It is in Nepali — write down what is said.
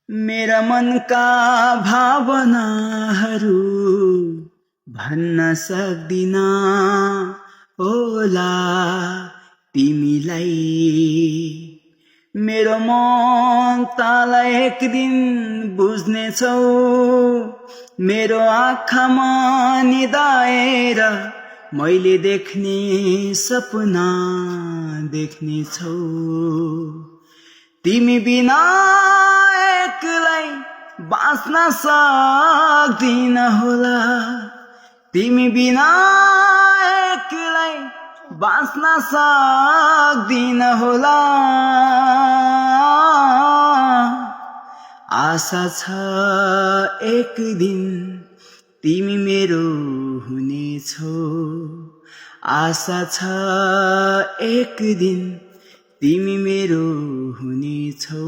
मेरा मनका भावनाहरू भन्न सक्दिन होला तिमीलाई। मेरो मन तँलाई एक दिन बुझ्नेछौ, मेरो आँखामा निदाएर मैले देख्ने सपना देख्नेछौ। तिमी बिना एक्लै बाँच्न सक्दिन होला, तिमी बिना एक्लै बाँच्न सक्दिन होला। आशा छ एक दिन तिमी मेरो हुनेछौ, आशा छ एक दिन तिमी मेरो हुनेछौ।